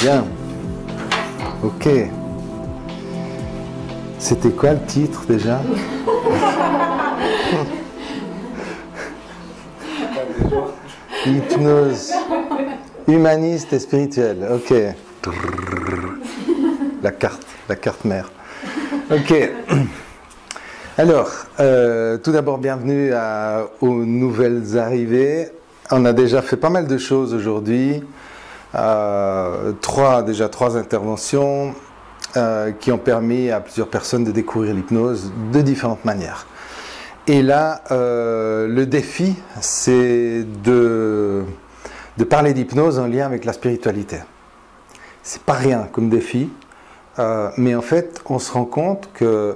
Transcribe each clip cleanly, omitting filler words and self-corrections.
Bien. Ok. C'était quoi le titre déjà? Hypnose humaniste et spirituelle. Ok. La carte mère. Ok. Alors, tout d'abord, bienvenue aux nouvelles arrivées. On a déjà fait pas mal de choses aujourd'hui. Trois interventions qui ont permis à plusieurs personnes de découvrir l'hypnose de différentes manières. Et là, le défi, c'est de parler d'hypnose en lien avec la spiritualité. C'est pas rien comme défi, mais en fait, on se rend compte que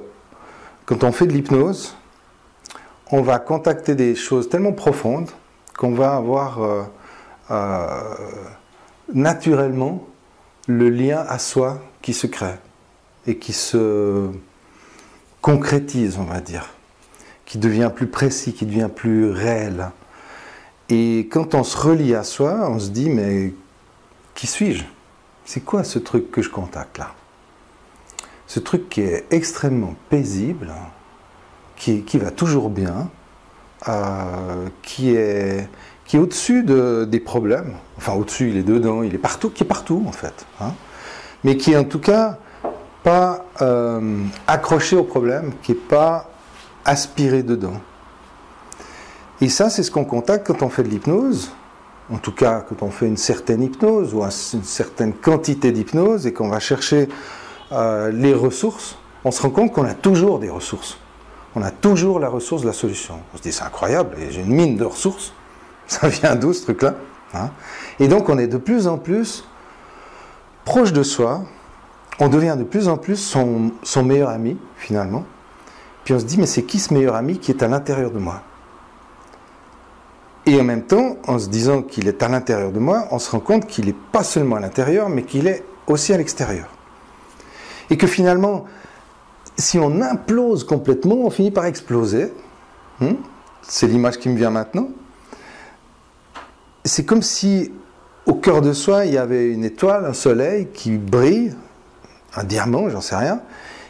quand on fait de l'hypnose, on va contacter des choses tellement profondes qu'on va avoir naturellement le lien à soi qui se crée et qui se concrétise, on va dire, qui devient plus précis, qui devient plus réel. Et quand on se relie à soi, on se dit, mais qui suis-je? C'est quoi ce truc que je contacte là? Ce truc qui est extrêmement paisible, qui va toujours bien, qui est au-dessus des problèmes. Enfin, au-dessus, il est dedans, il est partout, qui est partout en fait. Hein, mais qui est en tout cas pas accroché au problème, qui n'est pas aspiré dedans. Et ça, c'est ce qu'on contacte quand on fait de l'hypnose, en tout cas quand on fait une certaine hypnose ou une certaine quantité d'hypnose et qu'on va chercher les ressources, on se rend compte qu'on a toujours des ressources. On a toujours la ressource de la solution. On se dit, c'est incroyable, j'ai une mine de ressources. Ça vient d'où ce truc-là, hein? Et donc on est de plus en plus proche de soi, on devient de plus en plus son meilleur ami, finalement. Puis on se dit, mais c'est qui ce meilleur ami qui est à l'intérieur de moi? Et en même temps, en se disant qu'il est à l'intérieur de moi, on se rend compte qu'il n'est pas seulement à l'intérieur, mais qu'il est aussi à l'extérieur. Et que finalement, si on implose complètement, on finit par exploser. C'est l'image qui me vient maintenant. C'est comme si, au cœur de soi, il y avait une étoile, un soleil qui brille, un diamant, j'en sais rien,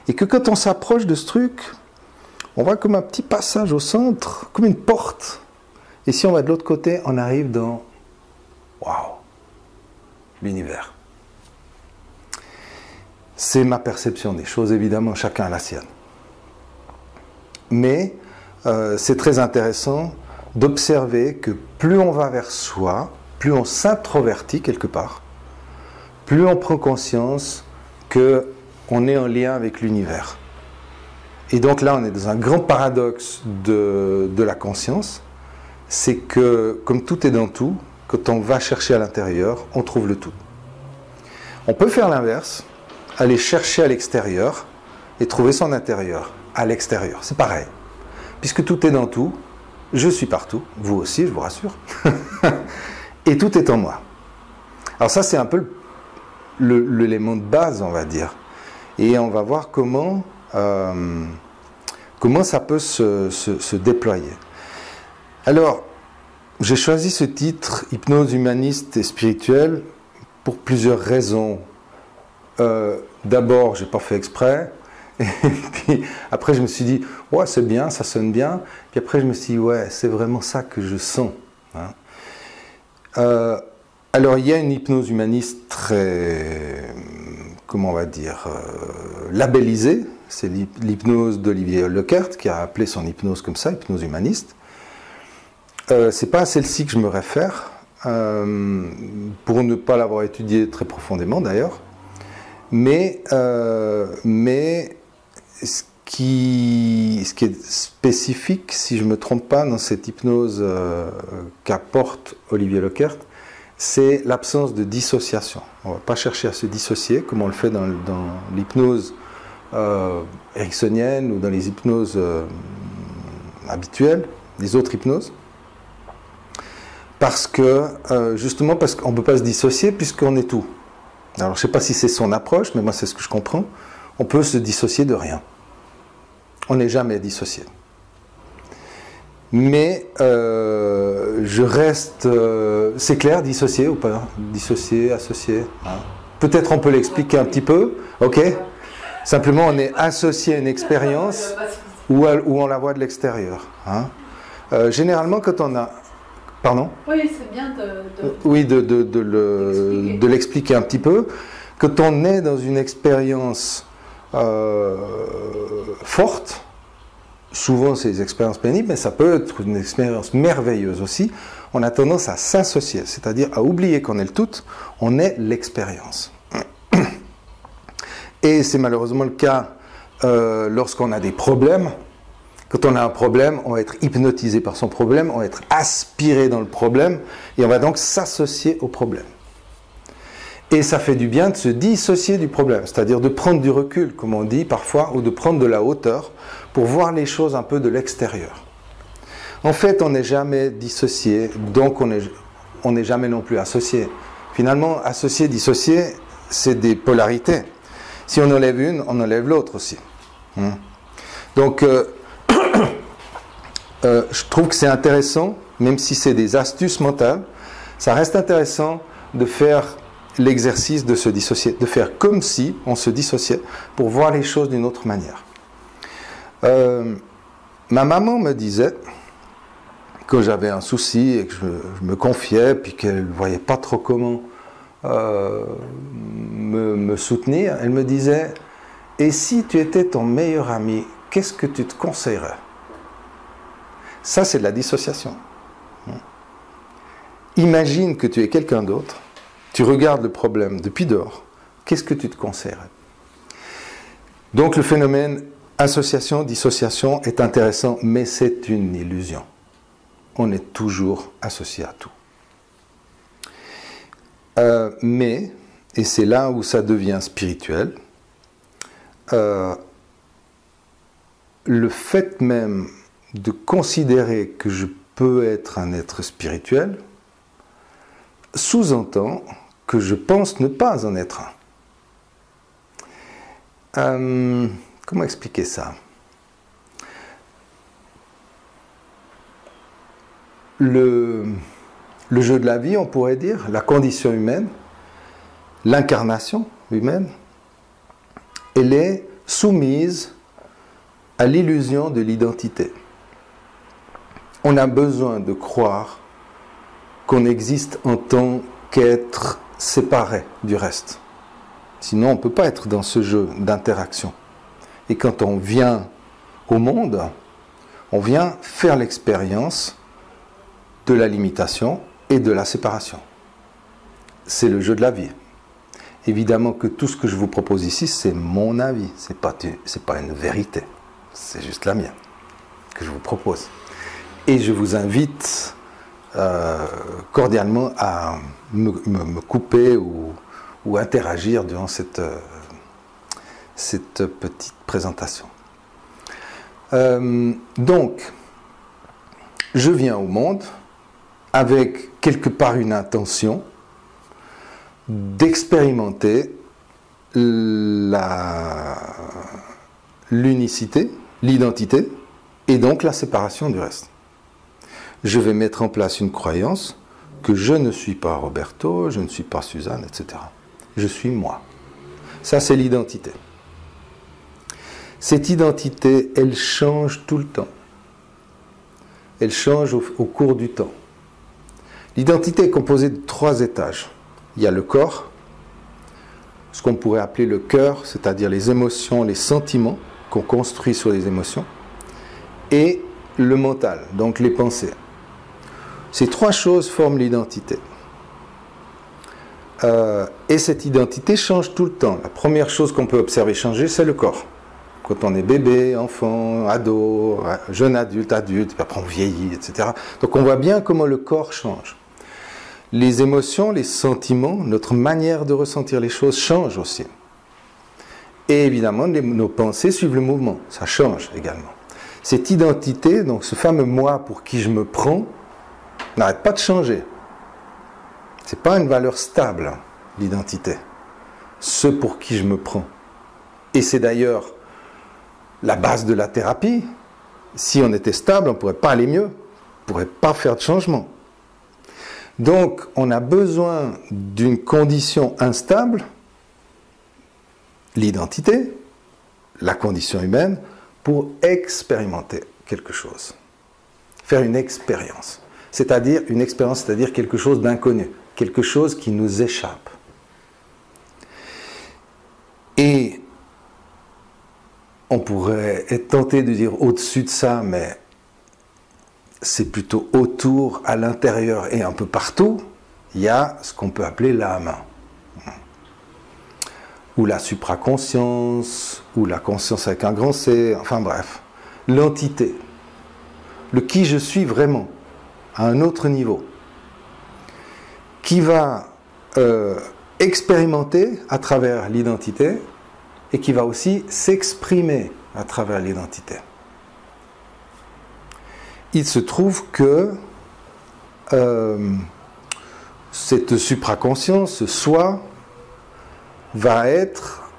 et que quand on s'approche de ce truc, on voit comme un petit passage au centre, comme une porte. Et si on va de l'autre côté, on arrive dans, waouh, l'univers. C'est ma perception des choses, évidemment, chacun a la sienne. Mais c'est très intéressant d'observer que plus on va vers soi, plus on s'introvertit quelque part, plus on prend conscience qu'on est en lien avec l'univers. Et donc là, on est dans un grand paradoxe de la conscience, c'est que, comme tout est dans tout, quand on va chercher à l'intérieur, on trouve le tout. On peut faire l'inverse, aller chercher à l'extérieur et trouver son intérieur à l'extérieur. C'est pareil. Puisque tout est dans tout, je suis partout, vous aussi, je vous rassure, et tout est en moi. Alors ça, c'est un peu l'élément de base, on va dire. Et on va voir comment ça peut se déployer. Alors, j'ai choisi ce titre, Hypnose humaniste et spirituelle, pour plusieurs raisons. D'abord, je n'ai pas fait exprès. Et puis après, je me suis dit, ouais, c'est bien, ça sonne bien. Puis après, je me suis dit, ouais, c'est vraiment ça que je sens. Hein. Alors, il y a une hypnose humaniste très, comment on va dire, labellisée. C'est l'hypnose d'Olivier Leckert, qui a appelé son hypnose comme ça, hypnose humaniste. C'est pas à celle-ci que je me réfère, pour ne pas l'avoir étudiée très profondément d'ailleurs. Mais ce qui est spécifique, si je ne me trompe pas, dans cette hypnose qu'apporte Olivier Leckert, c'est l'absence de dissociation. On ne va pas chercher à se dissocier, comme on le fait dans l'hypnose ericksonienne ou dans les hypnoses habituelles, les autres hypnoses. Justement parce qu'on ne peut pas se dissocier puisqu'on est tout. Alors je ne sais pas si c'est son approche, mais moi c'est ce que je comprends. On peut se dissocier de rien. On n'est jamais dissocié. Mais je reste... c'est clair, dissocié ou pas? Dissocié, associé, hein? Peut-être on peut l'expliquer un petit peu, ok? Simplement, on est associé à une expérience où on la voit de l'extérieur. Hein? Généralement, quand on a... Pardon? Oui, c'est bien de... Oui, de l'expliquer un petit peu. Quand on est dans une expérience forte, souvent c'est des expériences pénibles, mais ça peut être une expérience merveilleuse aussi, on a tendance à s'associer, c'est-à-dire à oublier qu'on est le tout, on est l'expérience. Et c'est malheureusement le cas lorsqu'on a des problèmes. Quand on a un problème, on va être hypnotisé par son problème, on va être aspiré dans le problème, et on va donc s'associer au problème. Et ça fait du bien de se dissocier du problème, c'est-à-dire de prendre du recul, comme on dit parfois, ou de prendre de la hauteur, pour voir les choses un peu de l'extérieur. En fait, on n'est jamais dissocié, donc on n'est jamais non plus associé. Finalement, associé, dissocié, c'est des polarités. Si on enlève une, on enlève l'autre aussi. Donc, je trouve que c'est intéressant, même si c'est des astuces mentales, ça reste intéressant de faire l'exercice de se dissocier, de faire comme si on se dissociait pour voir les choses d'une autre manière. Ma maman me disait, quand j'avais un souci et que je me confiais, puis qu'elle ne voyait pas trop comment me soutenir, elle me disait, et si tu étais ton meilleur ami, qu'est-ce que tu te conseillerais? Ça, c'est de la dissociation. Imagine que tu es quelqu'un d'autre, tu regardes le problème depuis dehors, qu'est-ce que tu te conseillerais? Donc le phénomène association, dissociation est intéressant, mais c'est une illusion. On est toujours associé à tout. Mais, et c'est là où ça devient spirituel, le fait même de considérer que je peux être un être spirituel sous-entend que je pense ne pas en être un. Comment expliquer ça? Le jeu de la vie, on pourrait dire, la condition humaine, l'incarnation humaine, elle est soumise à l'illusion de l'identité. On a besoin de croire qu'on existe en tant qu'être séparé du reste. Sinon, on ne peut pas être dans ce jeu d'interaction. Et quand on vient au monde, on vient faire l'expérience de la limitation et de la séparation. C'est le jeu de la vie. Évidemment que tout ce que je vous propose ici, c'est mon avis, c'est pas une vérité. C'est juste la mienne que je vous propose. Et je vous invite cordialement à me couper ou interagir durant cette petite présentation. Donc, je viens au monde avec quelque part une intention d'expérimenter l'unicité, l'identité, et donc la séparation du reste. Je vais mettre en place une croyance que je ne suis pas Roberto, je ne suis pas Suzanne, etc. Je suis moi. Ça, c'est l'identité. Cette identité, elle change tout le temps. Elle change au cours du temps. L'identité est composée de 3 étages. Il y a le corps, ce qu'on pourrait appeler le cœur, c'est-à-dire les émotions, les sentiments qu'on construit sur les émotions, et le mental, donc les pensées. Ces 3 choses forment l'identité. Et cette identité change tout le temps. La première chose qu'on peut observer changer, c'est le corps. Quand on est bébé, enfant, ado, jeune adulte, adulte, puis après on vieillit, etc. Donc on voit bien comment le corps change. Les émotions, les sentiments, notre manière de ressentir les choses change aussi. Et évidemment, nos pensées suivent le mouvement. Ça change également. Cette identité, donc ce fameux moi pour qui je me prends, n'arrête pas de changer. Ce n'est pas une valeur stable, l'identité. Ce pour qui je me prends. Et c'est d'ailleurs la base de la thérapie. Si on était stable, on ne pourrait pas aller mieux. On ne pourrait pas faire de changement. Donc, on a besoin d'une condition instable l'identité, la condition humaine, pour expérimenter quelque chose. Faire une expérience. C'est-à-dire une expérience, c'est-à-dire quelque chose d'inconnu, quelque chose qui nous échappe. Et on pourrait être tenté de dire au-dessus de ça, mais c'est plutôt autour, à l'intérieur et un peu partout, il y a ce qu'on peut appeler l'âme. Ou la supraconscience, ou la conscience avec un grand C, enfin bref. L'entité. Le qui je suis vraiment, à un autre niveau. Qui va expérimenter à travers l'identité et qui va aussi s'exprimer à travers l'identité. Il se trouve que cette supraconscience, ce soi, va être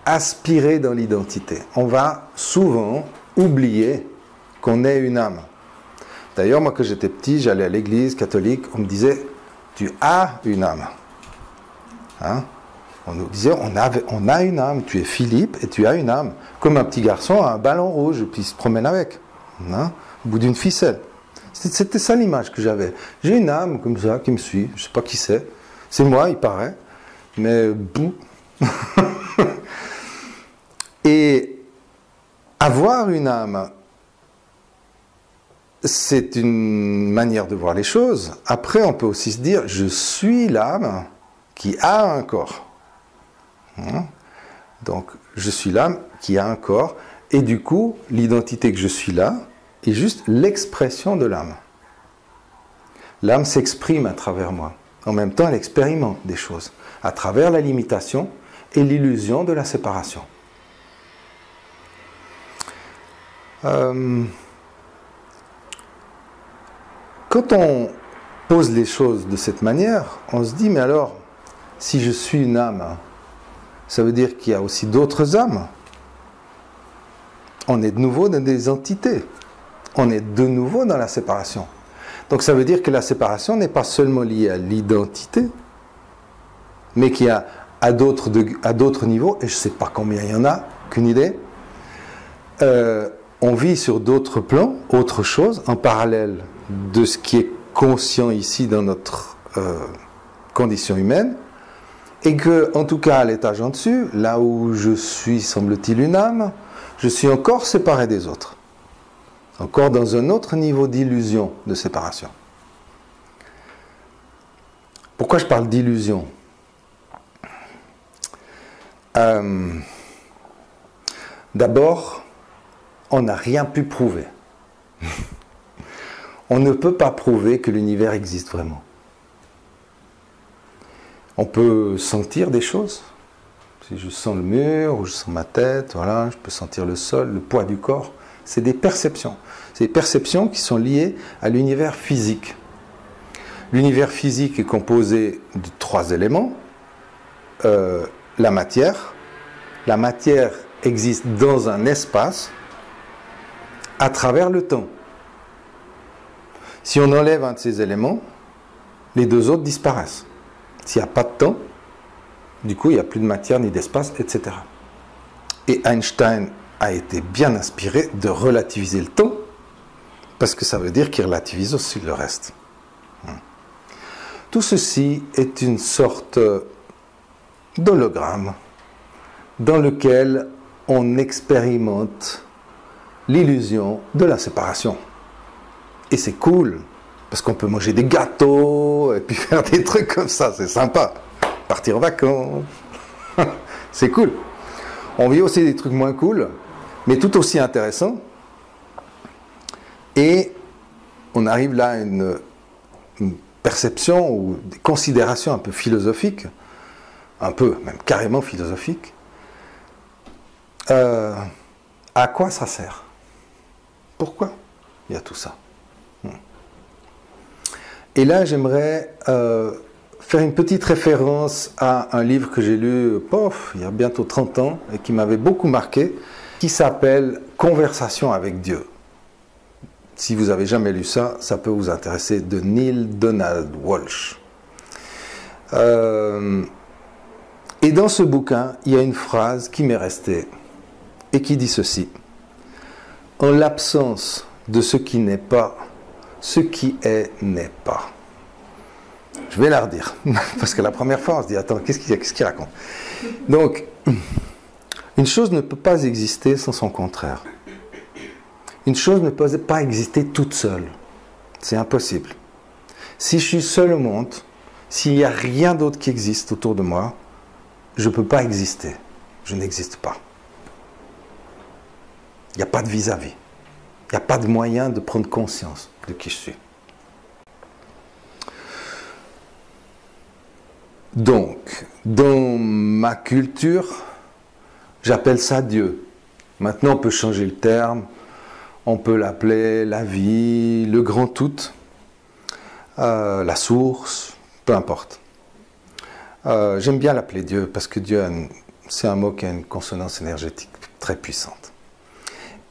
aspiré dans l'identité. On va souvent oublier qu'on est une âme. D'ailleurs, moi, quand j'étais petit, j'allais à l'église catholique, on me disait « tu as une âme hein ». On nous disait « on a une âme, tu es Philippe et tu as une âme ». Comme un petit garçon a un ballon rouge, puis il se promène avec, hein, au bout d'une ficelle. C'était ça l'image que j'avais. J'ai une âme comme ça qui me suit, je ne sais pas qui c'est. C'est moi, il paraît, mais boum. Et avoir une âme, c'est une manière de voir les choses. Après, on peut aussi se dire, je suis l'âme qui a un corps. Donc, je suis l'âme qui a un corps. Et du coup, l'identité que je suis là est juste l'expression de l'âme. L'âme s'exprime à travers moi. En même temps, elle expérimente des choses à travers la limitation et l'illusion de la séparation. Quand on pose les choses de cette manière, on se dit, mais alors, si je suis une âme, ça veut dire qu'il y a aussi d'autres âmes. On est de nouveau dans des entités. On est de nouveau dans la séparation. Donc ça veut dire que la séparation n'est pas seulement liée à l'identité, mais qu'il y a à d'autres niveaux, et je ne sais pas combien il y en a, qu'une idée, on vit sur d'autres plans, autre chose, en parallèle de ce qui est conscient ici dans notre condition humaine, et que, en tout cas à l'étage en dessus, là où je suis, semble-t-il, une âme, je suis encore séparé des autres. Encore dans un autre niveau d'illusion, de séparation. Pourquoi je parle d'illusion ? D'abord, on n'a rien pu prouver. On ne peut pas prouver que l'univers existe vraiment. On peut sentir des choses. Si je sens le mur, ou je sens ma tête, voilà, je peux sentir le sol, le poids du corps. C'est des perceptions. C'est des perceptions qui sont liées à l'univers physique. L'univers physique est composé de 3 éléments. La matière. La matière existe dans un espace à travers le temps. Si on enlève un de ces éléments, les 2 autres disparaissent. S'il n'y a pas de temps, du coup, il n'y a plus de matière ni d'espace, etc. Et Einstein a été bien inspiré de relativiser le temps, parce que ça veut dire qu'il relativise aussi le reste. Tout ceci est une sorte d'hologramme dans lequel on expérimente l'illusion de la séparation. Et c'est cool, parce qu'on peut manger des gâteaux, et puis faire des trucs comme ça, c'est sympa. Partir en vacances, c'est cool. On vit aussi des trucs moins cool, mais tout aussi intéressants. Et on arrive là à une perception ou des considérations un peu philosophiques, un peu, même carrément philosophiques. À quoi ça sert? Pourquoi il y a tout ça? Et là, j'aimerais faire une petite référence à un livre que j'ai lu il y a bientôt 30 ans et qui m'avait beaucoup marqué, qui s'appelle « Conversation avec Dieu ». Si vous n'avez jamais lu ça, ça peut vous intéresser, de Neale Donald Walsch. Et dans ce bouquin, il y a une phrase qui m'est restée et qui dit ceci. En l'absence de ce qui n'est pas, ce qui est n'est pas. Je vais la redire, parce que la première fois, on se dit, attends, qu'est-ce qu'il raconte? Donc, une chose ne peut pas exister sans son contraire. Une chose ne peut pas exister toute seule. C'est impossible. Si je suis seul au monde, s'il n'y a rien d'autre qui existe autour de moi, je ne peux pas exister. Je n'existe pas. Il n'y a pas de vis-à-vis. Il n'y a pas de moyen de prendre conscience de qui je suis. Donc, dans ma culture, j'appelle ça Dieu. Maintenant, on peut changer le terme. On peut l'appeler la vie, le grand tout, la source, peu importe. J'aime bien l'appeler Dieu parce que Dieu, c'est un mot qui a une consonance énergétique très puissante.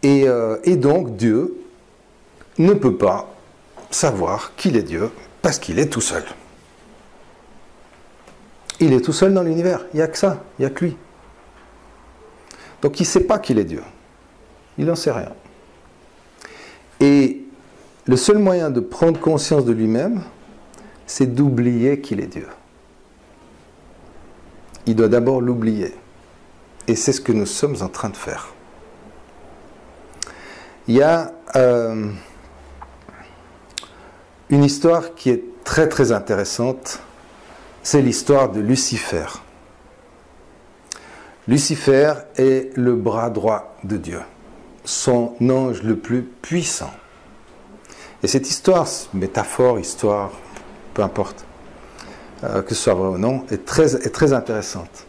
Et donc Dieu ne peut pas savoir qu'il est Dieu parce qu'il est tout seul. Il est tout seul dans l'univers, il n'y a que ça, il n'y a que lui. Donc il ne sait pas qu'il est Dieu, il n'en sait rien. Et le seul moyen de prendre conscience de lui-même, c'est d'oublier qu'il est Dieu. Il doit d'abord l'oublier. Et c'est ce que nous sommes en train de faire. Il y a une histoire qui est très très intéressante, c'est l'histoire de Lucifer. Lucifer est le bras droit de Dieu, son ange le plus puissant. Et cette histoire, métaphore, histoire, peu importe, que ce soit vrai ou non, est très intéressante.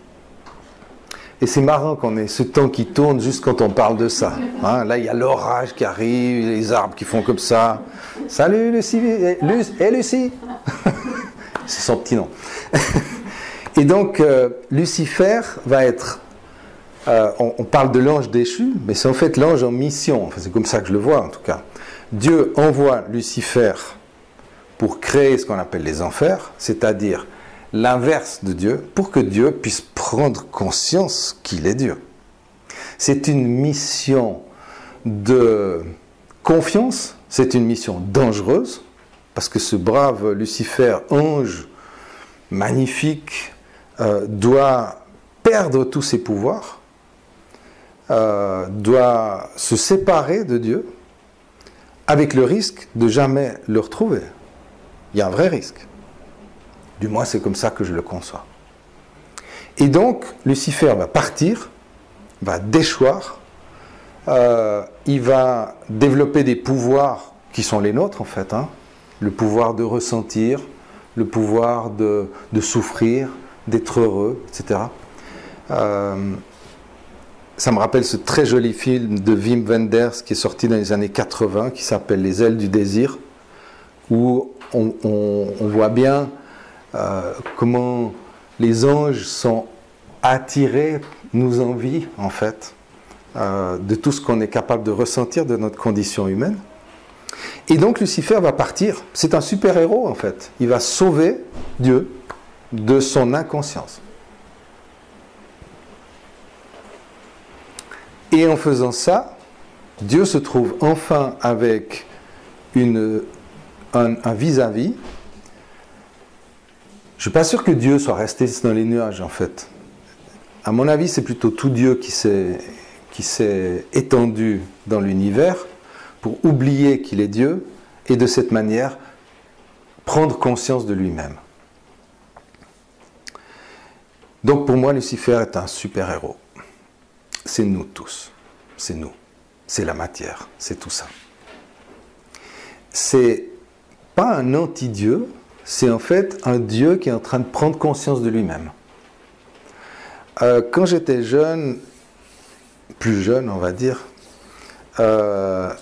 Et c'est marrant qu'on ait ce temps qui tourne juste quand on parle de ça. Hein, là, il y a l'orage qui arrive, les arbres qui font comme ça. Salut Lucie, Lucie. C'est son petit nom. Et donc, Lucifer va être... on parle de l'ange déchu, mais c'est en fait l'ange en mission. Enfin, c'est comme ça que je le vois, en tout cas. Dieu envoie Lucifer pour créer ce qu'on appelle les enfers, c'est-à-dire l'inverse de Dieu, pour que Dieu puisse prendre conscience qu'il est Dieu. C'est une mission de confiance, c'est une mission dangereuse, parce que ce brave Lucifer, ange magnifique, doit perdre tous ses pouvoirs, doit se séparer de Dieu, avec le risque de jamais le retrouver. Il y a un vrai risque. Du moins, c'est comme ça que je le conçois. Et donc, Lucifer va partir, va déchoir, il va développer des pouvoirs qui sont les nôtres, en fait. Hein. Le pouvoir de ressentir, le pouvoir de souffrir, d'être heureux, etc. Ça me rappelle ce très joli film de Wim Wenders qui est sorti dans les années 80, qui s'appelle Les ailes du désir, où on voit bien comment les anges sont attirés, nous envient en fait, de tout ce qu'on est capable de ressentir de notre condition humaine. Et donc Lucifer va partir, c'est un super-héros en fait, il va sauver Dieu de son inconscience. Et en faisant ça, Dieu se trouve enfin avec un vis-à-vis. Je ne suis pas sûr que Dieu soit resté dans les nuages, en fait. À mon avis, c'est plutôt tout Dieu qui s'est étendu dans l'univers pour oublier qu'il est Dieu et de cette manière prendre conscience de lui-même. Donc pour moi, Lucifer est un super-héros. C'est nous tous. C'est nous. C'est la matière. C'est tout ça. C'est pas un anti-Dieu, c'est en fait un Dieu qui est en train de prendre conscience de lui-même. Quand j'étais jeune, plus jeune on va dire, il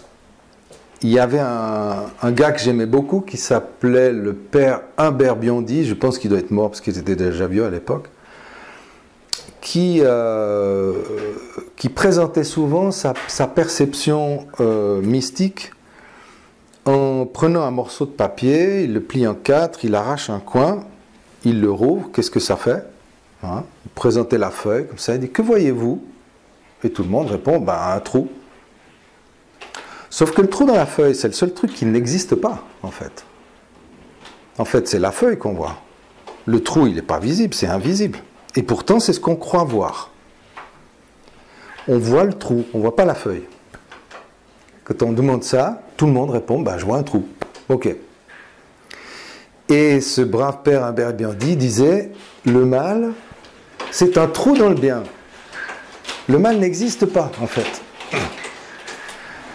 y avait un gars que j'aimais beaucoup qui s'appelait le père Humbert Biondi, je pense qu'il doit être mort parce qu'il était déjà vieux à l'époque, qui présentait souvent sa perception mystique en prenant un morceau de papier, il le plie en quatre, il arrache un coin, il le rouvre, qu'est-ce que ça fait? Hein, vous présentez la feuille, comme ça, il dit, que voyez-vous? Et tout le monde répond, ben, un trou. Sauf que le trou dans la feuille, c'est le seul truc qui n'existe pas, en fait. En fait, c'est la feuille qu'on voit. Le trou, il n'est pas visible, c'est invisible. Et pourtant, c'est ce qu'on croit voir. On voit le trou, on ne voit pas la feuille. Quand on demande ça, tout le monde répond, ben, je vois un trou. Ok. Et ce brave père Humbert Biandy disait, le mal, c'est un trou dans le bien. Le mal n'existe pas, en fait.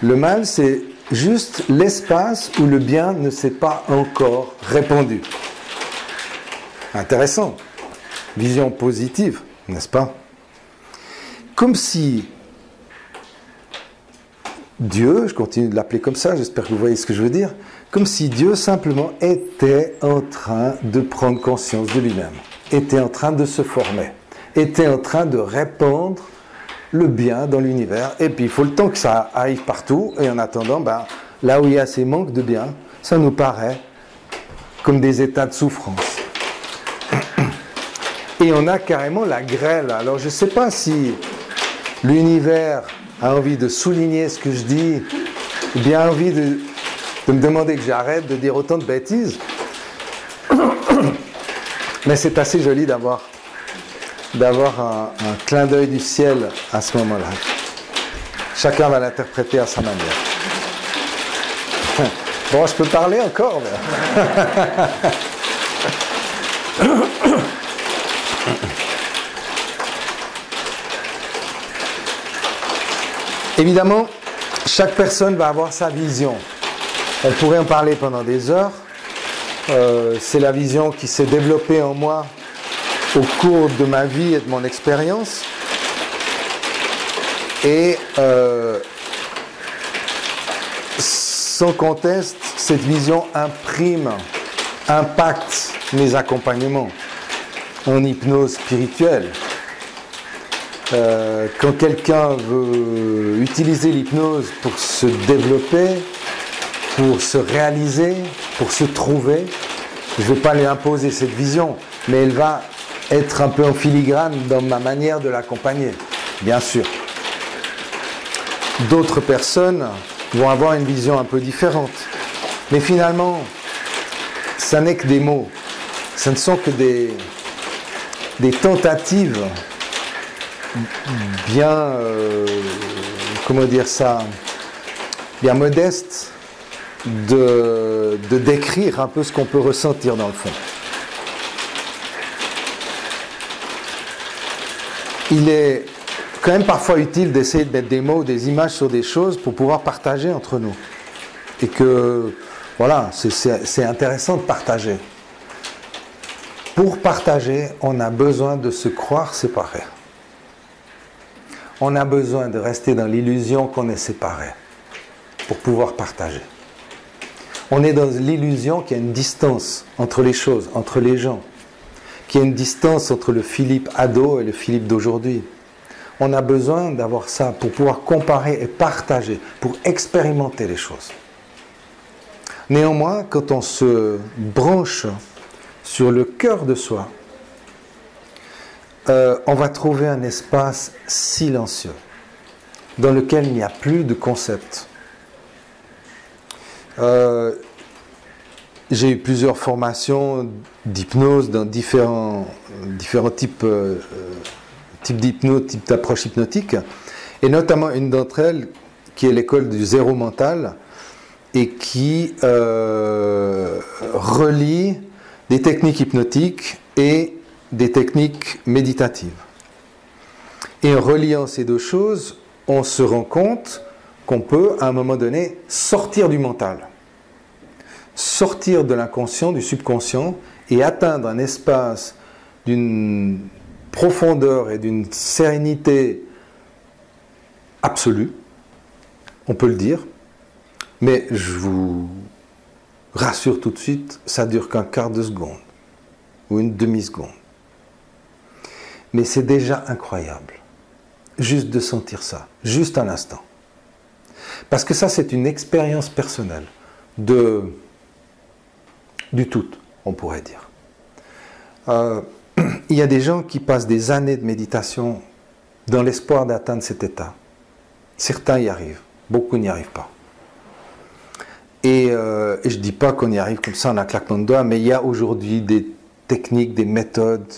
Le mal, c'est juste l'espace où le bien ne s'est pas encore répandu. Intéressant. Vision positive, n'est-ce pas? Comme si Dieu, je continue de l'appeler comme ça, j'espère que vous voyez ce que je veux dire, comme si Dieu simplement était en train de prendre conscience de lui-même, était en train de se former, était en train de répandre le bien dans l'univers, et puis il faut le temps que ça arrive partout, et en attendant, ben, là où il y a ces manques de bien, ça nous paraît comme des états de souffrance. Et on a carrément la grêle. Alors je ne sais pas si l'univers a envie de souligner ce que je dis, ou bien envie de me demander que j'arrête de dire autant de bêtises. Mais c'est assez joli d'avoir un clin d'œil du ciel à ce moment-là. Chacun va l'interpréter à sa manière. Bon, je peux parler encore, mais... Évidemment, chaque personne va avoir sa vision. On pourrait en parler pendant des heures. C'est la vision qui s'est développée en moi au cours de ma vie et de mon expérience. Et sans conteste, cette vision impacte mes accompagnements en hypnose spirituelle. Quand quelqu'un veut utiliser l'hypnose pour se développer, pour se réaliser, pour se trouver, je ne vais pas lui imposer cette vision, mais elle va être un peu en filigrane dans ma manière de l'accompagner, bien sûr. D'autres personnes vont avoir une vision un peu différente. Mais finalement, ça n'est que des mots. Ce ne sont que des tentatives bien, comment dire ça, bien modestes de décrire un peu ce qu'on peut ressentir dans le fond. Il est quand même parfois utile d'essayer de mettre des mots ou des images sur des choses pour pouvoir partager entre nous. Et que, voilà, c'est intéressant de partager. Pour partager, on a besoin de se croire séparés. On a besoin de rester dans l'illusion qu'on est séparés pour pouvoir partager. On est dans l'illusion qu'il y a une distance entre les choses, entre les gens, qu'il y a une distance entre le Philippe ado et le Philippe d'aujourd'hui. On a besoin d'avoir ça pour pouvoir comparer et partager, pour expérimenter les choses. Néanmoins, quand on se branche sur le cœur de soi, on va trouver un espace silencieux dans lequel il n'y a plus de concept. J'ai eu plusieurs formations d'hypnose dans différents types d'hypnose, types d'approche hypnotique, et notamment une d'entre elles qui est l'école du zéro mental et qui relie des techniques hypnotiques et des techniques méditatives. Et en reliant ces deux choses, on se rend compte qu'on peut, à un moment donné, sortir du mental, sortir de l'inconscient, du subconscient, et atteindre un espace d'une profondeur et d'une sérénité absolue, on peut le dire, mais je vous rassure tout de suite, ça dure qu'un quart de seconde, ou une demi-seconde. Mais c'est déjà incroyable, juste de sentir ça, juste un instant. Parce que ça, c'est une expérience personnelle du tout, on pourrait dire. il y a des gens qui passent des années de méditation dans l'espoir d'atteindre cet état. Certains y arrivent, beaucoup n'y arrivent pas. Et je ne dis pas qu'on y arrive comme ça en un claquement de doigts, mais il y a aujourd'hui des techniques, des méthodes,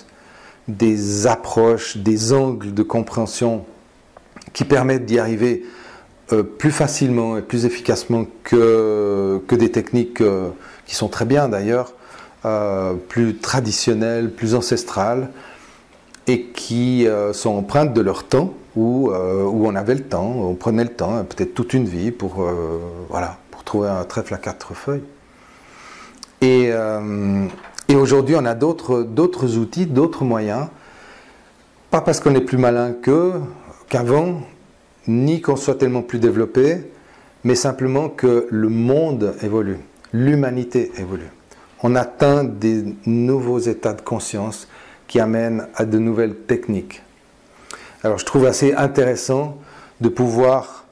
des approches, des angles de compréhension qui permettent d'y arriver plus facilement et plus efficacement que des techniques qui sont très bien d'ailleurs, plus traditionnelles, plus ancestrales, et qui sont empreintes de leur temps, où on avait le temps, on prenait le temps, peut-être toute une vie pour trouver un trèfle à 4 feuilles. Et aujourd'hui, on a d'autres outils, d'autres moyens, pas parce qu'on est plus malin qu'avant, ni qu'on soit tellement plus développé, mais simplement que le monde évolue, l'humanité évolue. On atteint des nouveaux états de conscience qui amènent à de nouvelles techniques. Alors je trouve assez intéressant de pouvoir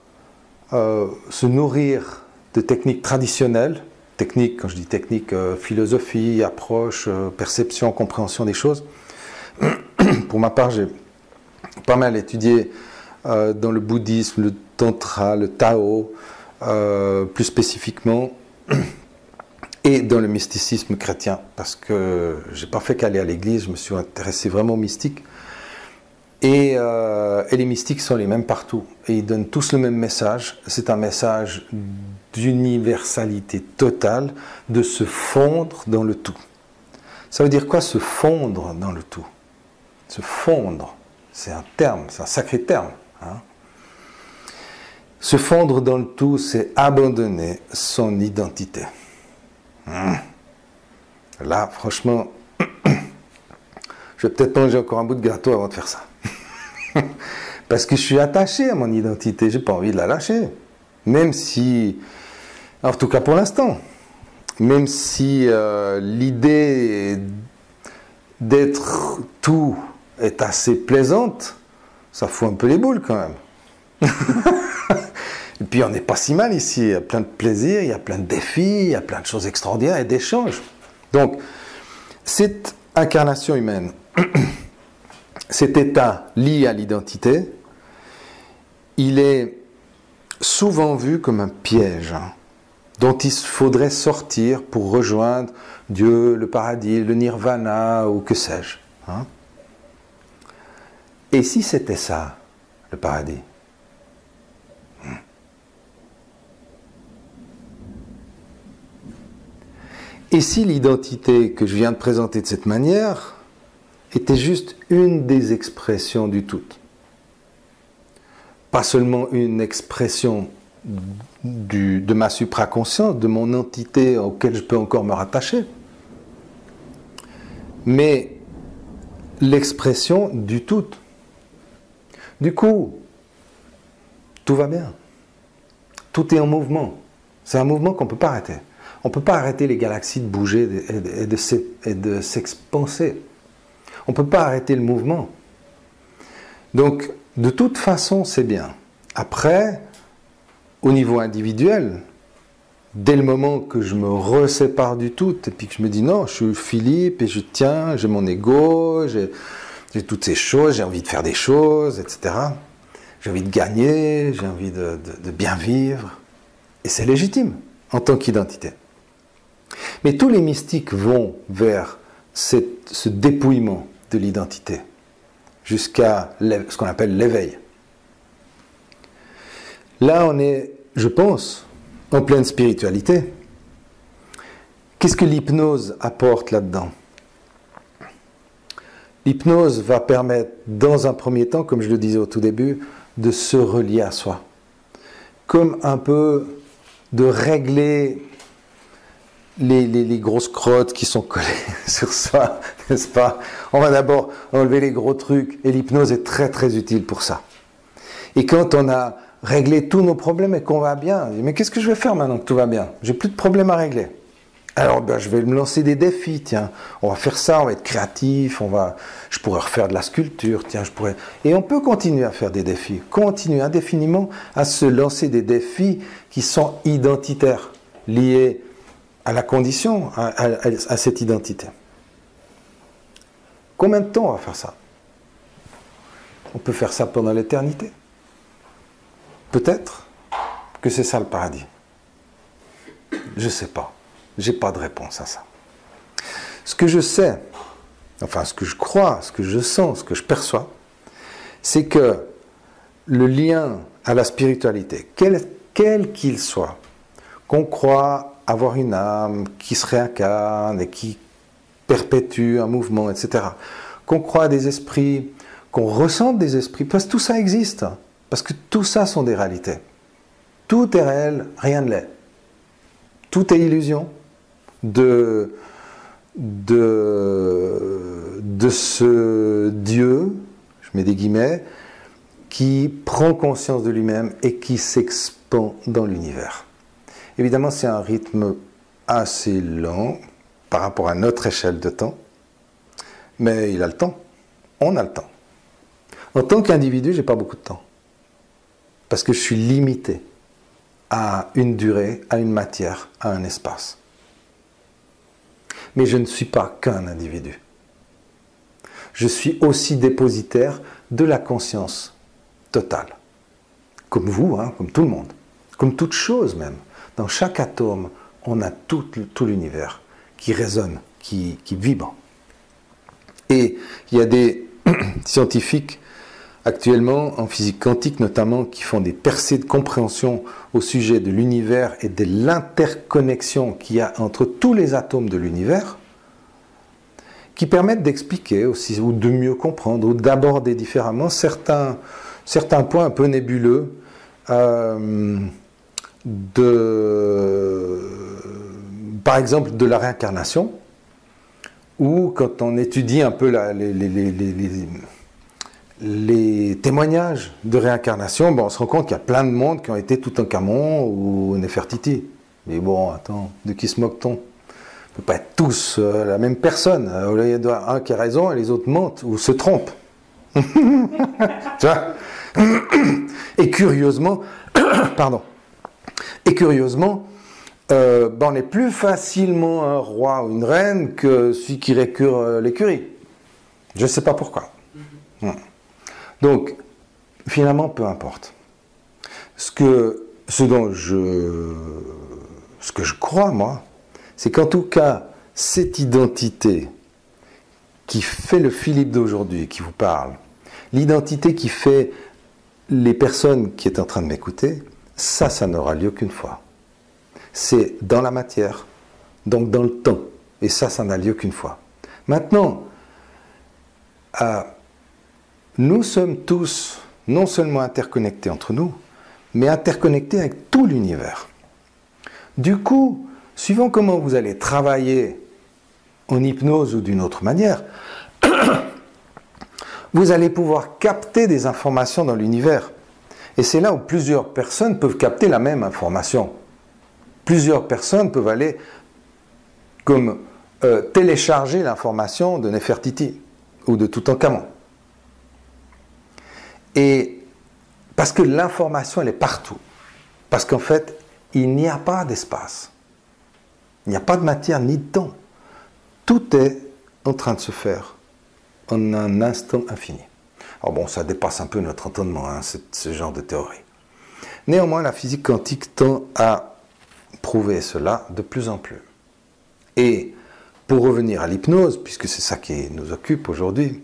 se nourrir de techniques traditionnelles, techniques, quand je dis techniques, philosophie, approche, perception, compréhension des choses. Pour ma part, j'ai pas mal étudié dans le bouddhisme, le tantra, le tao, plus spécifiquement, et dans le mysticisme chrétien, parce que j'ai pas fait qu'aller à l'église, je me suis intéressé vraiment aux mystiques. Et les mystiques sont les mêmes partout, et ils donnent tous le même message. C'est un message d'universalité totale, de se fondre dans le tout. Ça veut dire quoi, se fondre dans le tout? Se fondre, c'est un terme, c'est un sacré terme. Hein. Se fondre dans le tout, c'est abandonner son identité. Là, franchement, je vais peut-être manger encore un bout de gâteau avant de faire ça. Parce que je suis attaché à mon identité, j'ai pas envie de la lâcher. Même si, en tout cas pour l'instant, même si l'idée d'être tout est assez plaisante, ça fout un peu les boules quand même. Et puis on n'est pas si mal ici, il y a plein de plaisirs, il y a plein de défis, il y a plein de choses extraordinaires et d'échanges. Donc, cette incarnation humaine, cet état lié à l'identité, il est souvent vu comme un piège dont il faudrait sortir pour rejoindre Dieu, le paradis, le nirvana ou que sais-je. Hein? Et si c'était ça, le paradis? Et si l'identité que je viens de présenter de cette manière était juste une des expressions du tout? Pas seulement une expression de ma supraconscience, de mon entité auquel je peux encore me rattacher, mais l'expression du tout. Du coup, tout va bien. Tout est en mouvement. C'est un mouvement qu'on ne peut pas arrêter. On ne peut pas arrêter les galaxies de bouger et de s'expanser. On ne peut pas arrêter le mouvement. Donc, de toute façon, c'est bien. Après, au niveau individuel, dès le moment que je me resépare du tout, et puis que je me dis non, je suis Philippe, et je tiens, j'ai mon ego, j'ai toutes ces choses, j'ai envie de faire des choses, etc. J'ai envie de gagner, j'ai envie de bien vivre. Et c'est légitime, en tant qu'identité. Mais tous les mystiques vont vers ce dépouillement de l'identité, jusqu'à ce qu'on appelle l'éveil. Là, on est, je pense, en pleine spiritualité. Qu'est-ce que l'hypnose apporte là-dedans? L'hypnose va permettre, dans un premier temps, comme je le disais au tout début, de se relier à soi. Comme un peu de régler les grosses crottes qui sont collées sur soi, n'est-ce pas? On va d'abord enlever les gros trucs, et l'hypnose est très très utile pour ça. Et quand on a réglé tous nos problèmes et qu'on va bien, on dit, mais qu'est-ce que je vais faire maintenant que tout va bien? J'ai plus de problèmes à régler. Alors je vais me lancer des défis, tiens, on va faire ça, on va être créatif, je pourrais refaire de la sculpture, tiens, Et on peut continuer à faire des défis, continuer indéfiniment à se lancer des défis qui sont identitaires, liés à la condition, à cette identité. Combien de temps on va faire ça? On peut faire ça pendant l'éternité. Peut-être que c'est ça le paradis. Je ne sais pas. Je n'ai pas de réponse à ça. Ce que je sais, enfin ce que je crois, ce que je sens, ce que je perçois, c'est que le lien à la spiritualité, quel qu'il soit, qu'on croit avoir une âme qui se réincarne et qui perpétue un mouvement, etc., qu'on croit à des esprits, qu'on ressente des esprits, parce que tout ça existe, parce que tout ça sont des réalités. Tout est réel, rien ne l'est. Tout est illusion de ce Dieu, je mets des guillemets, qui prend conscience de lui-même et qui s'expand dans l'univers. Évidemment, c'est un rythme assez lent par rapport à notre échelle de temps, mais il a le temps. On a le temps. En tant qu'individu, je n'ai pas beaucoup de temps. Parce que je suis limité à une durée, à une matière, à un espace. Mais je ne suis pas qu'un individu. Je suis aussi dépositaire de la conscience totale. Comme vous, hein, comme tout le monde. Comme toute chose même. Dans chaque atome, on a tout l'univers qui résonne, qui vibre. Et il y a des scientifiques actuellement, en physique quantique notamment, qui font des percées de compréhension au sujet de l'univers et de l'interconnexion qu'il y a entre tous les atomes de l'univers, qui permettent d'expliquer aussi, ou de mieux comprendre, ou d'aborder différemment certains points un peu nébuleux par exemple de la réincarnation, ou quand on étudie un peu les témoignages de réincarnation, on se rend compte qu'il y a plein de monde qui ont été Toutankhamon ou Nefertiti. Mais bon, attends, de qui se moque-t-on? On ne peut pas être tous la même personne. Il y a un qui a raison et les autres mentent ou se trompent. Tu vois? Et curieusement, on est plus facilement un roi ou une reine que celui qui récure l'écurie. Je ne sais pas pourquoi. Donc, finalement, peu importe. Ce que je crois, moi, c'est qu'en tout cas, cette identité qui fait le Philippe d'aujourd'hui, qui vous parle, l'identité qui fait les personnes qui sont en train de m'écouter, ça n'aura lieu qu'une fois. C'est dans la matière, donc dans le temps. Et ça n'a lieu qu'une fois. Maintenant, nous sommes tous non seulement interconnectés entre nous, mais interconnectés avec tout l'univers. Du coup, suivant comment vous allez travailler en hypnose ou d'une autre manière, vous allez pouvoir capter des informations dans l'univers. Et c'est là où plusieurs personnes peuvent capter la même information. Plusieurs personnes peuvent aller comme télécharger l'information de Nefertiti ou de Toutankhamon. Et parce que l'information, elle est partout. Parce qu'en fait, il n'y a pas d'espace. Il n'y a pas de matière ni de temps. Tout est en train de se faire en un instant infini. Alors bon, ça dépasse un peu notre entendement, hein, ce genre de théorie. Néanmoins, la physique quantique tend à prouver cela de plus en plus. Et pour revenir à l'hypnose, puisque c'est ça qui nous occupe aujourd'hui,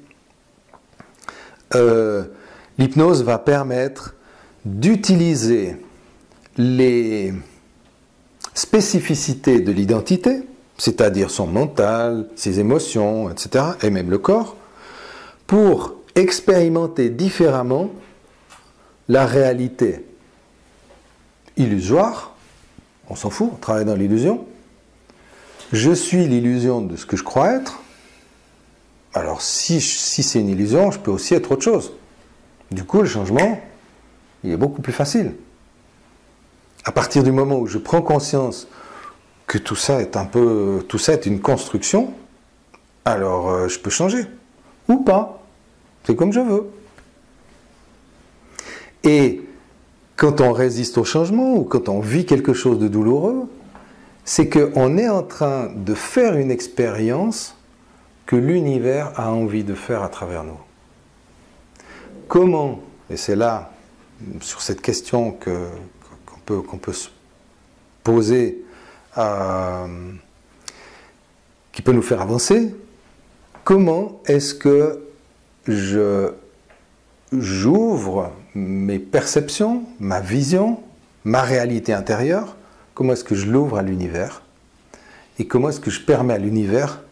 l'hypnose va permettre d'utiliser les spécificités de l'identité, c'est-à-dire son mental, ses émotions, etc., et même le corps, pour expérimenter différemment la réalité illusoire. On s'en fout, on travaille dans l'illusion. Je suis l'illusion de ce que je crois être. Alors si c'est une illusion, je peux aussi être autre chose. Du coup, le changement, il est beaucoup plus facile. À partir du moment où je prends conscience que tout ça est une construction, alors je peux changer. Ou pas. C'est comme je veux. Et quand on résiste au changement, ou quand on vit quelque chose de douloureux, c'est qu'on est en train de faire une expérience que l'univers a envie de faire à travers nous. Comment, et c'est là, sur cette question qu'on peut se poser, qui peut nous faire avancer, comment est-ce que j'ouvre mes perceptions, ma vision, ma réalité intérieure, comment est-ce que je l'ouvre à l'univers et comment est-ce que je permets à l'univers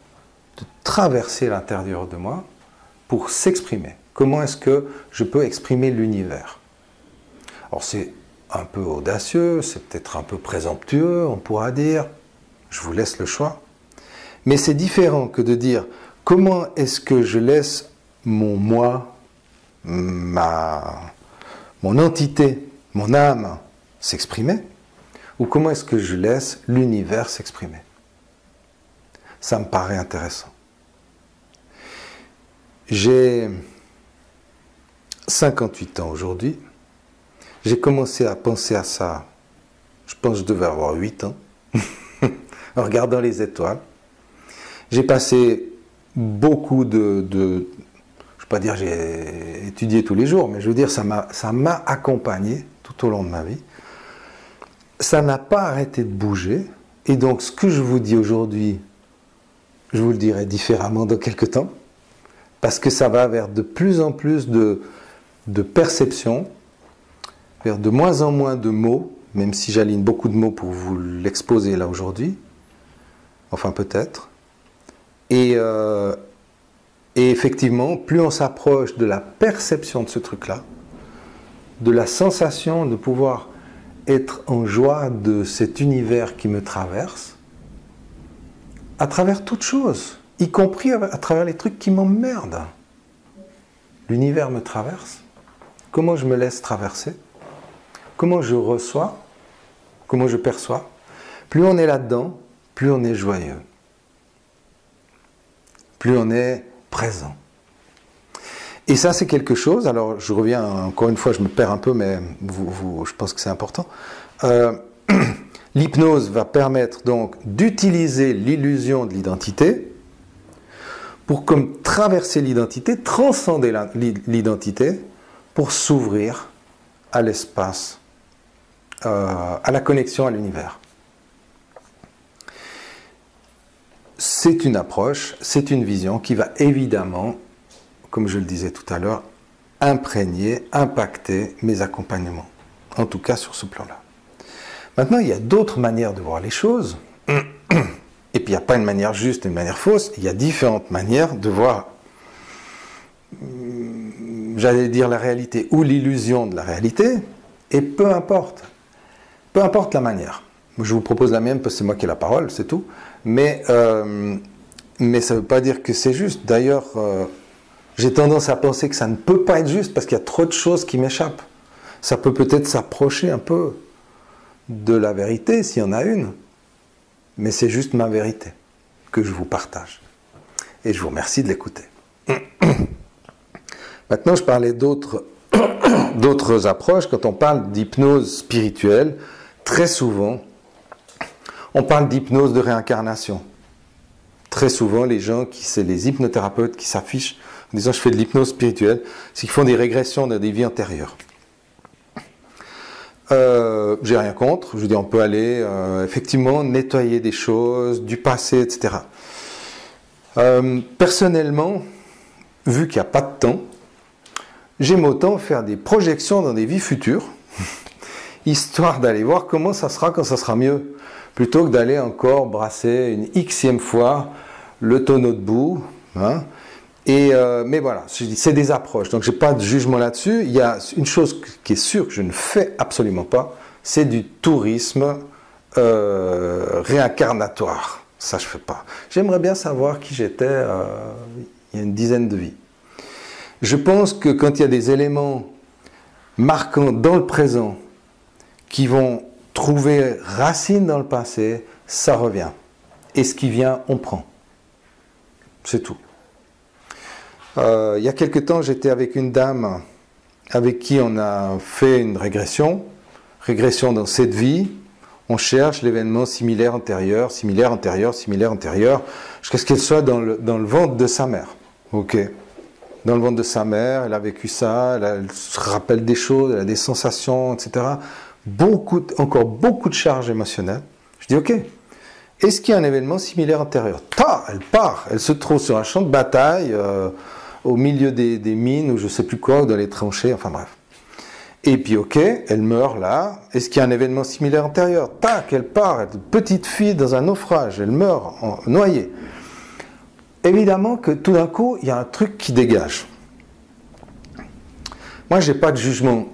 de traverser l'intérieur de moi pour s'exprimer. Comment est-ce que je peux exprimer l'univers? Alors c'est un peu audacieux, c'est peut-être un peu présomptueux, on pourra dire, je vous laisse le choix, mais c'est différent que de dire comment est-ce que je laisse mon moi, mon entité, mon âme s'exprimer, ou comment est-ce que je laisse l'univers s'exprimer. Ça me paraît intéressant. J'ai 58 ans aujourd'hui. J'ai commencé à penser à ça, je pense que je devais avoir 8 ans, en regardant les étoiles. J'ai passé beaucoup je ne vais pas dire j'ai étudié tous les jours, mais je veux dire ça m'a accompagné tout au long de ma vie. Ça n'a pas arrêté de bouger, et donc ce que je vous dis aujourd'hui, je vous le dirai différemment dans quelques temps, parce que ça va vers de plus en plus de perception, vers de moins en moins de mots, même si j'aligne beaucoup de mots pour vous l'exposer là aujourd'hui, enfin peut-être. Et effectivement, plus on s'approche de la perception de ce truc-là, de la sensation de pouvoir être en joie de cet univers qui me traverse, à travers toute chose, y compris à travers les trucs qui m'emmerdent. L'univers me traverse. Comment je me laisse traverser? Comment je reçois? Comment je perçois? Plus on est là-dedans, plus on est joyeux. Plus on est présent. Et ça, c'est quelque chose, alors je reviens, encore une fois, je me perds un peu, mais je pense que c'est important. L'hypnose va permettre donc d'utiliser l'illusion de l'identité pour comme traverser l'identité, transcender l'identité, pour s'ouvrir à l'espace, à la connexion à l'univers. C'est une approche, c'est une vision qui va évidemment, comme je le disais tout à l'heure, imprégner, impacter mes accompagnements. En tout cas sur ce plan-là. Maintenant, il y a d'autres manières de voir les choses. Et puis, il n'y a pas une manière juste et une manière fausse. Il y a différentes manières de voir, j'allais dire la réalité ou l'illusion de la réalité. Et peu importe la manière. Je vous propose la mienne parce que c'est moi qui ai la parole, c'est tout. Mais ça ne veut pas dire que c'est juste. D'ailleurs, j'ai tendance à penser que ça ne peut pas être juste parce qu'il y a trop de choses qui m'échappent. Ça peut peut-être s'approcher un peu de la vérité, s'il y en a une. Mais c'est juste ma vérité que je vous partage. Et je vous remercie de l'écouter. Maintenant, je parlais d'autres approches. Quand on parle d'hypnose spirituelle, très souvent, on parle d'hypnose de réincarnation. Très souvent, c'est les hypnothérapeutes qui s'affichent en disant « je fais de l'hypnose spirituelle », c'est qu'ils font des régressions dans des vies antérieures. J'ai rien contre, je veux dire, on peut aller effectivement nettoyer des choses, du passé, etc. Personnellement, vu qu'il n'y a pas de temps, j'aime autant faire des projections dans des vies futures, histoire d'aller voir comment ça sera quand ça sera mieux, plutôt que d'aller encore brasser une xème fois le tonneau de boue. Hein. Mais voilà, c'est des approches, donc je n'ai pas de jugement là-dessus. Il y a une chose qui est sûre que je ne fais absolument pas, c'est du tourisme réincarnatoire. Ça, je ne fais pas. J'aimerais bien savoir qui j'étais il y a une dizaine de vies. Je pense que quand il y a des éléments marquants dans le présent qui vont trouver racine dans le passé, ça revient. Et ce qui vient, on prend. C'est tout. Il y a quelque temps, j'étais avec une dame avec qui on a fait une régression dans cette vie. On cherche l'événement similaire antérieur, similaire antérieur, similaire antérieur, jusqu'à ce qu'elle soit dans le ventre de sa mère. Ok. Dans le ventre de sa mère, elle a vécu ça, elle se rappelle des choses, elle a des sensations, etc. Encore beaucoup de charges émotionnelles. Je dis ok. Est-ce qu'il y a un événement similaire antérieur? Elle part, elle se trouve sur un champ de bataille, au milieu des mines ou je ne sais plus quoi, ou dans les tranchées, enfin bref. Et puis ok, elle meurt là. Est-ce qu'il y a un événement similaire antérieur? Elle part, elle est une petite fille dans un naufrage, elle meurt noyée. Évidemment que tout d'un coup, il y a un truc qui dégage. Moi, j'ai pas de jugement.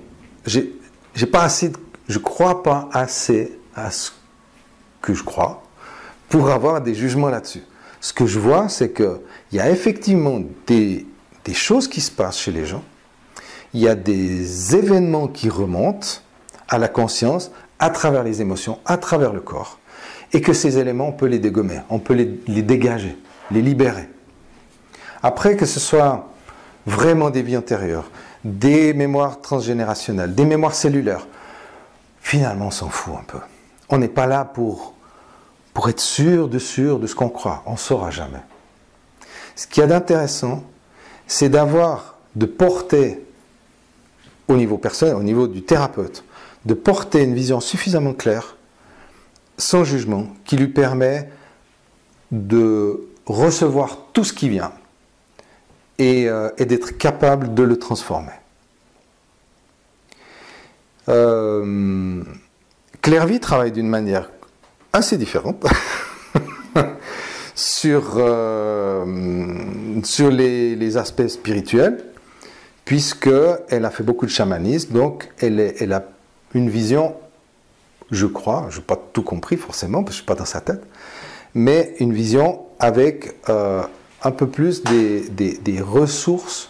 Je crois pas assez à ce que je crois pour avoir des jugements là-dessus. Ce que je vois, c'est qu'il y a effectivement des choses qui se passent chez les gens. Il y a des événements qui remontent à la conscience à travers les émotions, à travers le corps. Et que ces éléments, on peut les dégommer, on peut les dégager, les libérer. Après, que ce soit vraiment des vies antérieures, des mémoires transgénérationnelles, des mémoires cellulaires, finalement, on s'en fout un peu. On n'est pas là pour être sûr de ce qu'on croit. On ne saura jamais. Ce qu'il y a d'intéressant, c'est de porter au niveau personnel, au niveau du thérapeute, de porter une vision suffisamment claire, sans jugement, qui lui permet de recevoir tout ce qui vient et d'être capable de le transformer. Clairvy travaille d'une manière assez différente sur les aspects spirituels, puisqu'elle a fait beaucoup de chamanisme, donc elle a une vision, je crois, je n'ai pas tout compris forcément, parce que je ne suis pas dans sa tête, mais une vision avec un peu plus des ressources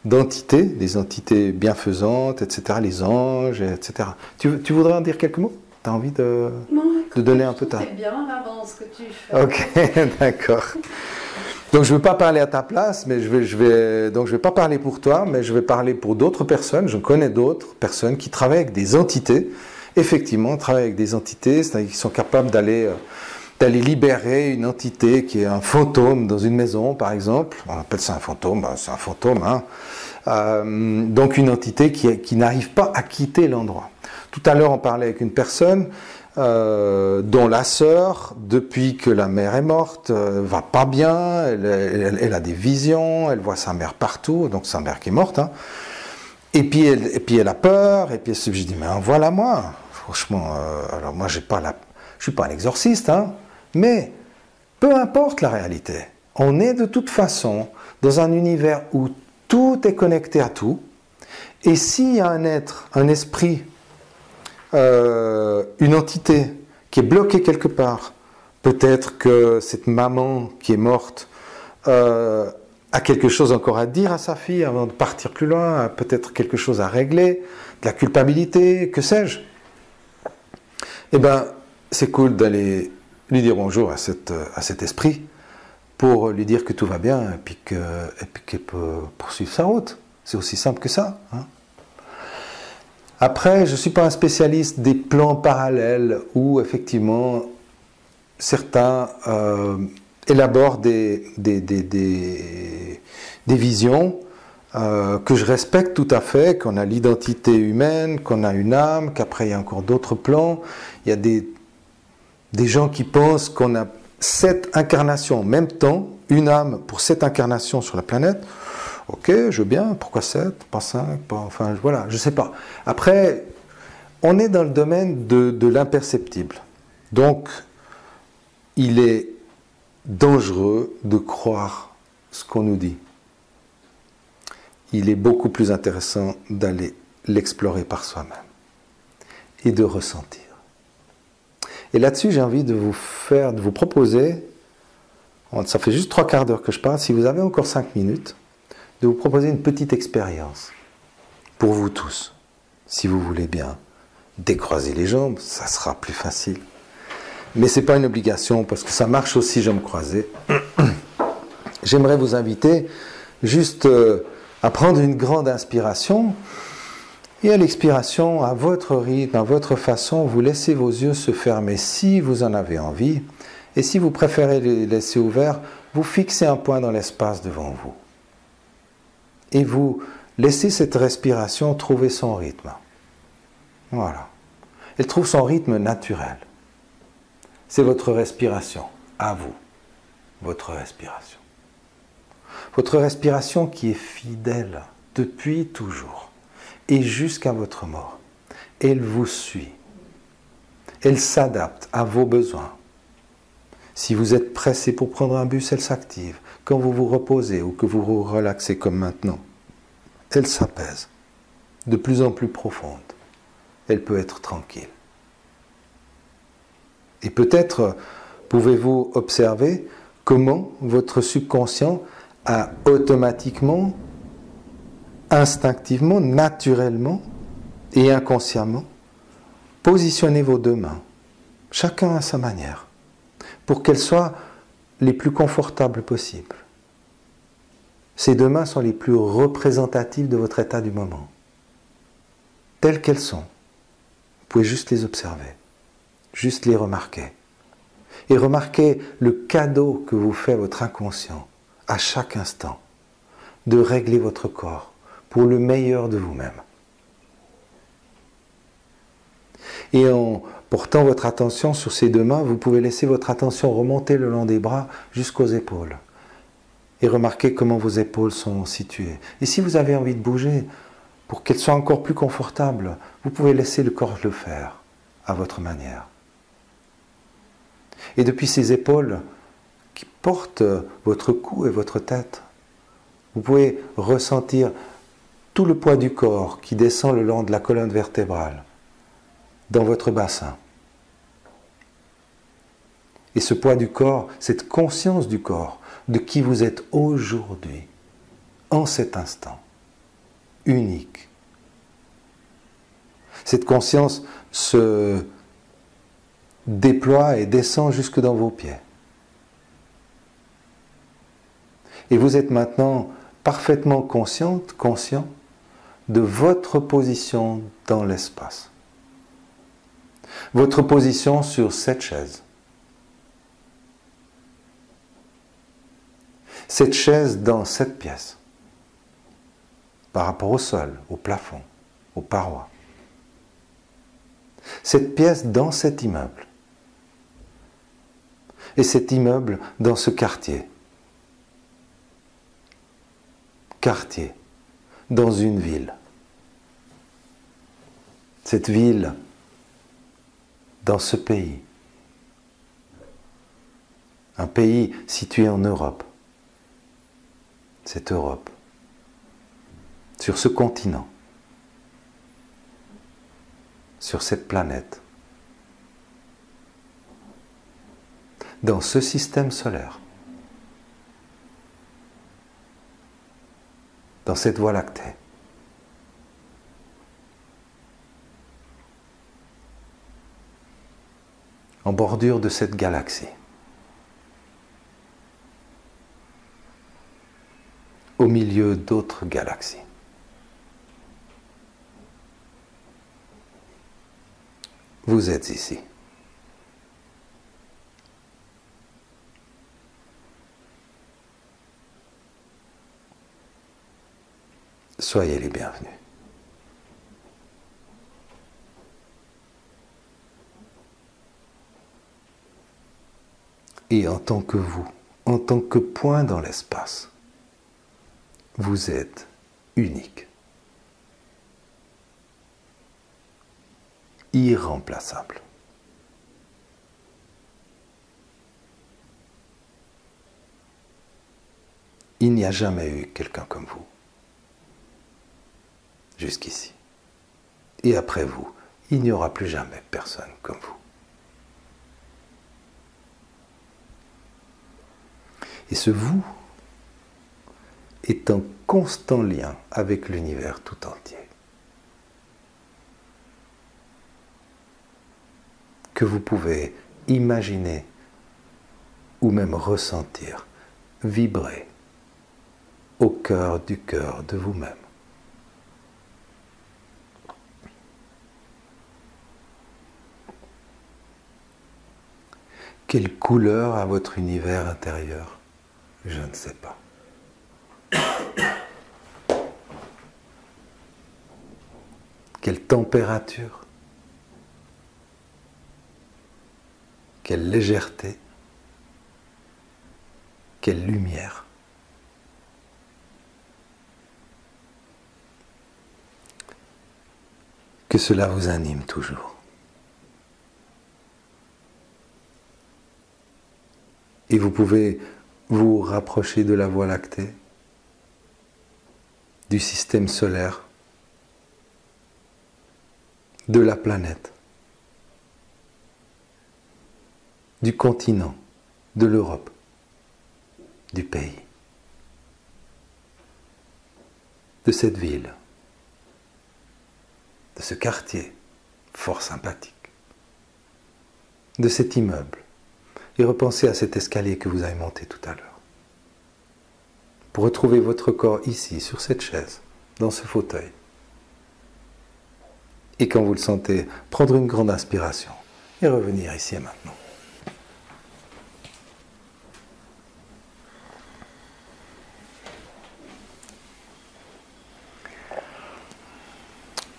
d'entités, des entités bienfaisantes, etc., les anges, etc. Tu voudrais en dire quelques mots? Tu as envie de donner un peu ta... C'est bien là-bas ce que tu fais. Ok, d'accord. Donc je ne veux pas parler à ta place, mais je vais pas parler pour toi, mais je vais parler pour d'autres personnes. Je connais d'autres personnes qui travaillent avec des entités. Effectivement, travaillent avec des entités, c'est-à-dire qu'ils sont capables d'aller libérer une entité qui est un fantôme dans une maison, par exemple. On appelle ça un fantôme, c'est un fantôme. Hein. Donc une entité qui n'arrive pas à quitter l'endroit. Tout à l'heure, on parlait avec une personne dont la sœur, depuis que la mère est morte, va pas bien, elle a des visions, elle voit sa mère partout, donc sa mère qui est morte. Hein. Et puis elle a peur, et puis elle se dit, mais voilà moi, franchement, alors moi je suis pas un exorciste, hein, mais peu importe la réalité, on est de toute façon dans un univers où tout est connecté à tout, et s'il y a un être, un esprit, une entité qui est bloquée quelque part, peut-être que cette maman qui est morte a quelque chose encore à dire à sa fille avant de partir plus loin, a peut-être quelque chose à régler, de la culpabilité, que sais-je. Eh bien, c'est cool d'aller lui dire bonjour à cet esprit pour lui dire que tout va bien et puis qu'elle peut poursuivre sa route. C'est aussi simple que ça. Hein. Après, je ne suis pas un spécialiste des plans parallèles où, effectivement, certains élaborent des visions que je respecte tout à fait, qu'on a l'identité humaine, qu'on a une âme, qu'après il y a encore d'autres plans. Il y a des gens qui pensent qu'on a 7 incarnations en même temps, une âme pour 7 incarnations sur la planète. Ok, je veux bien, pourquoi 7, pas 5, enfin voilà, je sais pas. Après, on est dans le domaine de l'imperceptible. Donc, il est dangereux de croire ce qu'on nous dit. Il est beaucoup plus intéressant d'aller l'explorer par soi-même et de ressentir. Et là-dessus, j'ai envie de vous proposer, ça fait juste 3 quarts d'heure que je parle, si vous avez encore 5 minutes, de vous proposer une petite expérience pour vous tous. Si vous voulez bien décroiser les jambes, ça sera plus facile. Mais ce n'est pas une obligation parce que ça marche aussi jambes croisées. J'aimerais vous inviter juste à prendre une grande inspiration Et à l'expiration, à votre rythme, à votre façon, vous laissez vos yeux se fermer si vous en avez envie. Et si vous préférez les laisser ouverts, vous fixez un point dans l'espace devant vous. Et vous laissez cette respiration trouver son rythme. Voilà. Elle trouve son rythme naturel. C'est votre respiration, à vous, votre respiration. Votre respiration qui est fidèle depuis toujours et jusqu'à votre mort. Elle vous suit. Elle s'adapte à vos besoins. Si vous êtes pressé pour prendre un bus, elle s'active. Quand vous vous reposez ou que vous vous relaxez comme maintenant, elle s'apaise. De plus en plus profonde. Elle peut être tranquille. Et peut-être pouvez-vous observer comment votre subconscient a automatiquement, instinctivement, naturellement et inconsciemment positionné vos deux mains, chacun à sa manière, pour qu'elles soient les plus confortables possibles. Ces deux mains sont les plus représentatives de votre état du moment, telles qu'elles sont. Vous pouvez juste les observer, juste les remarquer. Et remarquez le cadeau que vous fait votre inconscient à chaque instant de régler votre corps pour le meilleur de vous-même. Et en portant votre attention sur ces deux mains, vous pouvez laisser votre attention remonter le long des bras jusqu'aux épaules. Et remarquez comment vos épaules sont situées. Et si vous avez envie de bouger, pour qu'elles soient encore plus confortables, vous pouvez laisser le corps le faire à votre manière. Et depuis ces épaules qui portent votre cou et votre tête, vous pouvez ressentir tout le poids du corps qui descend le long de la colonne vertébrale, dans votre bassin. Et ce poids du corps, cette conscience du corps, de qui vous êtes aujourd'hui, en cet instant, unique. Cette conscience se déploie et descend jusque dans vos pieds. Et vous êtes maintenant parfaitement conscient de votre position dans l'espace. Votre position sur cette chaise. Cette chaise dans cette pièce. Par rapport au sol, au plafond, aux parois. Cette pièce dans cet immeuble. Et cet immeuble dans ce quartier. Quartier, dans une ville. Cette ville, dans ce pays. Un pays situé en Europe. Cette Europe. Sur ce continent. Sur cette planète. Dans ce système solaire. Dans cette Voie lactée. En bordure de cette galaxie. Au milieu d'autres galaxies. Vous êtes ici. Soyez les bienvenus. Et en tant que vous, en tant que point dans l'espace, vous êtes unique. Irremplaçable. Il n'y a jamais eu quelqu'un comme vous. Jusqu'ici. Et après vous, il n'y aura plus jamais personne comme vous. Et ce vous est en constant lien avec l'univers tout entier. Que vous pouvez imaginer ou même ressentir, vibrer au cœur du cœur de vous-même. Quelle couleur a votre univers intérieur? Je ne sais pas. Quelle température? Quelle légèreté? Quelle lumière? Que cela vous anime toujours. Et vous pouvez vous rapprocher de la Voie lactée, du système solaire, de la planète, du continent, de l'Europe, du pays, de cette ville, de ce quartier fort sympathique, de cet immeuble, et repensez à cet escalier que vous avez monté tout à l'heure, pour retrouver votre corps ici, sur cette chaise, dans ce fauteuil. Et quand vous le sentez, prendre une grande inspiration et revenir ici et maintenant.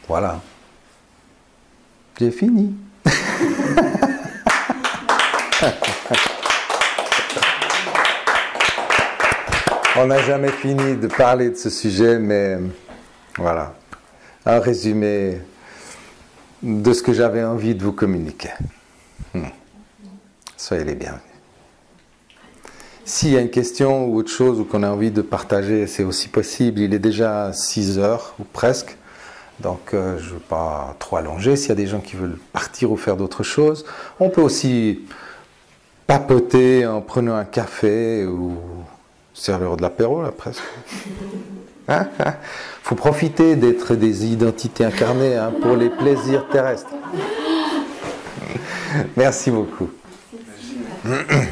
Voilà. J'ai fini. On n'a jamais fini de parler de ce sujet, mais voilà. Un résumé de ce que j'avais envie de vous communiquer. Soyez les bienvenus. S'il y a une question ou autre chose ou qu'on a envie de partager, c'est aussi possible. Il est déjà 6 heures ou presque. Donc je ne veux pas trop allonger. S'il y a des gens qui veulent partir ou faire d'autres choses, on peut aussi papoter en prenant un café ou c'est l'heure de l'apéro là presque. Faut profiter d'être des identités incarnées pour les plaisirs terrestres. Merci beaucoup. Merci.